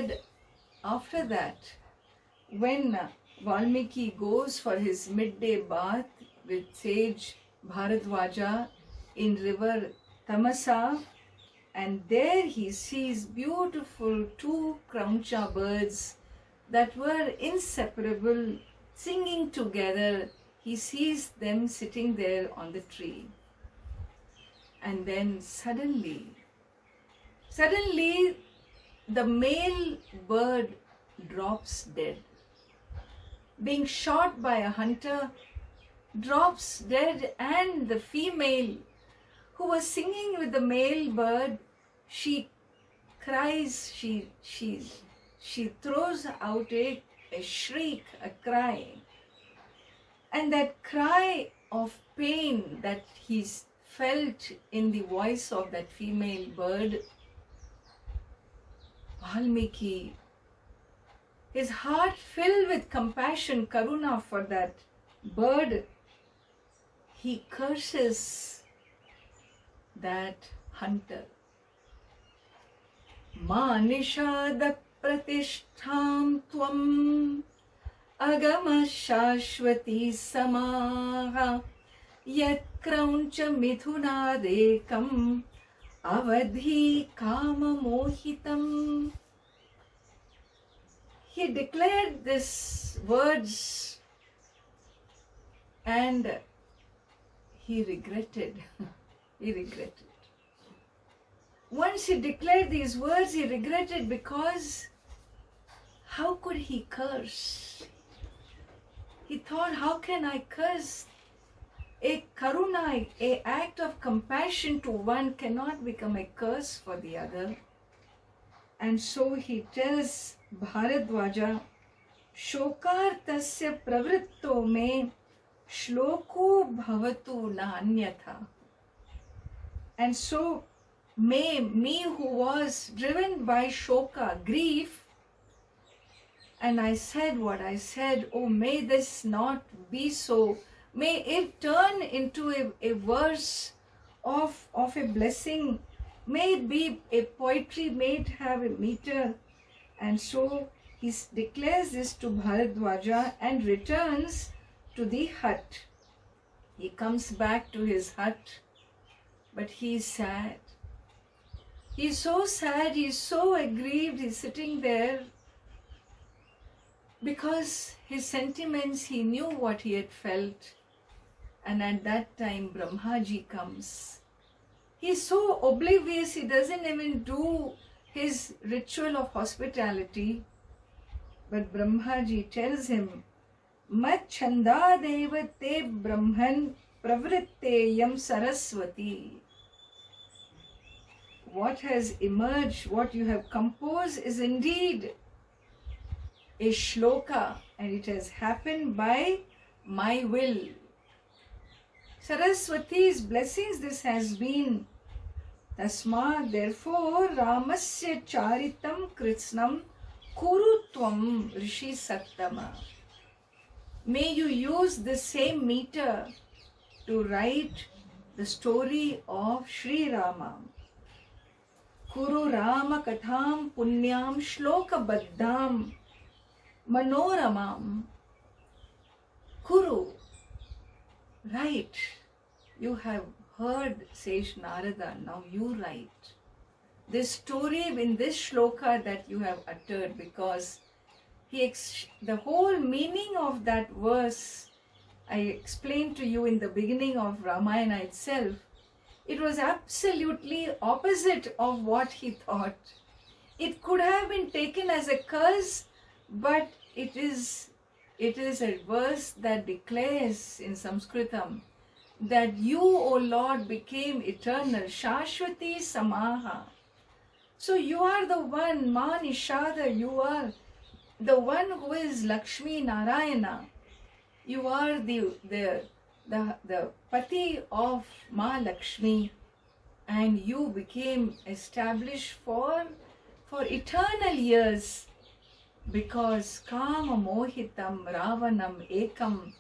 said, after that, when Valmiki goes for his midday bath with sage Bharadwaja in river Tamasa, and there he sees beautiful two crauncha birds that were inseparable, singing together. He sees them sitting there on the tree. And then suddenly, the male bird drops dead. Being shot by a hunter, drops dead, and the female who was singing with the male bird, she cries, she throws out a shriek, a cry. And that cry of pain that he felt in the voice of that female bird, Valmiki, his heart filled with compassion, karuna for that bird, he curses that hunter. Ma nishada pratishtham tvam agama shashwati samaha yat krauncha mithunadekam avadhi kama mohitam. He declared these words and he regretted. He regretted. Once he declared these words, he regretted, because how could he curse? He thought, how can I curse? A karuna, a act of compassion to one cannot become a curse for the other. And so he tells Bharadwaja, Shokartasya pravritto me shloko bhavatu na anyatha. And so may me, who was driven by shoka, grief, and I said what I said, oh, may this not be so. May it turn into a verse of a blessing. May it be a poetry, may it have a meter. And so he declares this to Bharadwaja and returns to the hut. He comes back to his hut, but he is sad. He is so sad, he is so aggrieved, he is sitting there because his sentiments, he knew what he had felt. And at that time, Brahmaji comes. He is so oblivious, he doesn't even do his ritual of hospitality. But Brahmaji tells him, Mat chanda deva te brahman pravritteyam saraswati. What has emerged, what you have composed is indeed a shloka, and it has happened by my will. Saraswati's blessings this has been. Tasma, therefore, Ramasya charitam kritsnam kurutvam rishi sattama. May you use the same meter to write the story of Sri Rama. Kuru Rama katham punyam shloka baddham manoramam. Kuru, write. You have heard Sage Narada, now you write this story in this shloka that you have uttered, because the whole meaning of that verse I explained to you in the beginning of Ramayana itself. It was absolutely opposite of what he thought. It could have been taken as a curse, but it is a verse that declares in Sanskritam that you, O Lord, became eternal, Shashwati Samaha. So you are the one, Ma Nishada, you are the one who is Lakshmi Narayana. You are the Pati of Ma Lakshmi, and you became established for eternal years, because Kama Mohitam Ravanam Ekam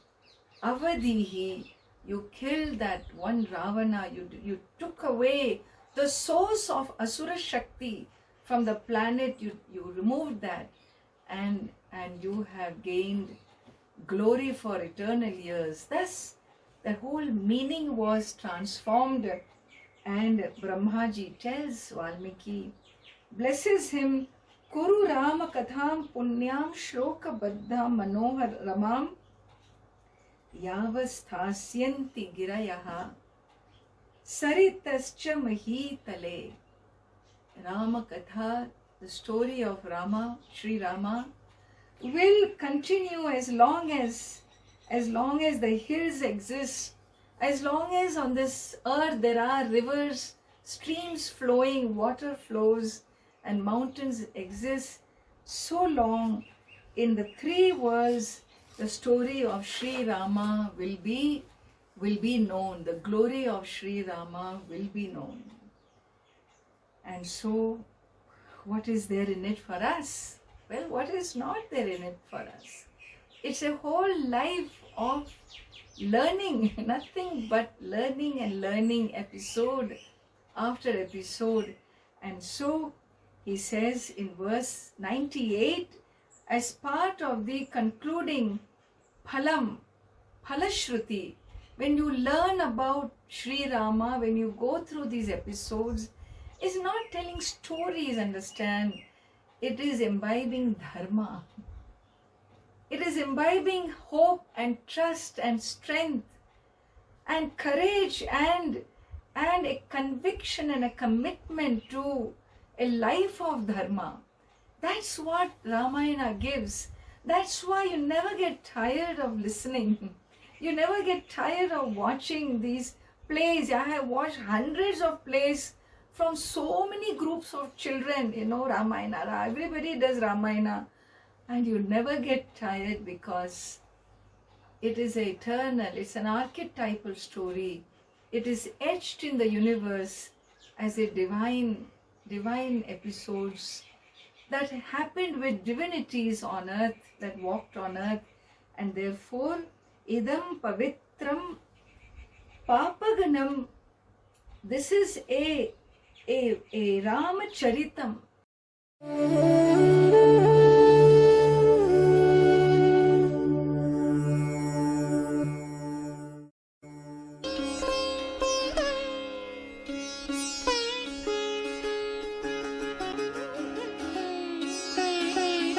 Avadihi, you killed that one Ravana, you took away the source of Asura Shakti from the planet, you removed that, and you have gained glory for eternal years. Thus, the whole meaning was transformed, and Brahmaji tells Valmiki, blesses him, Kuru Rama Katham Punyam Shloka Baddha Manohar Ramam Yavasthasyanti Girayaha Saritascha Mahitale. Rama Katha, the story of Rama, Sri Rama, will continue as long as the hills exist, as long as on this earth there are rivers, streams flowing, water flows, and mountains exist. So long in the three worlds, the story of Sri Rama will be known. The glory of Sri Rama will be known. And so, what is there in it for us? Well, what is not there in it for us? It's a whole life of learning, nothing but learning and learning, episode after episode. And so, he says in verse 98, as part of the concluding Phalashruti, when you learn about Sri Rama, when you go through these episodes, it's not telling stories, understand? It is imbibing dharma. It is imbibing hope and trust and strength and courage and a conviction and a commitment to a life of dharma. That's what Ramayana gives. That's why you never get tired of listening. You never get tired of watching these plays. I have watched hundreds of plays from so many groups of children, Ramayana. Everybody does Ramayana. And you never get tired because it is eternal. It's an archetypal story. It is etched in the universe as a divine episodes that happened with divinities on earth, that walked on earth. And therefore, idam pavitram papaganam, this is a Ramacharitam.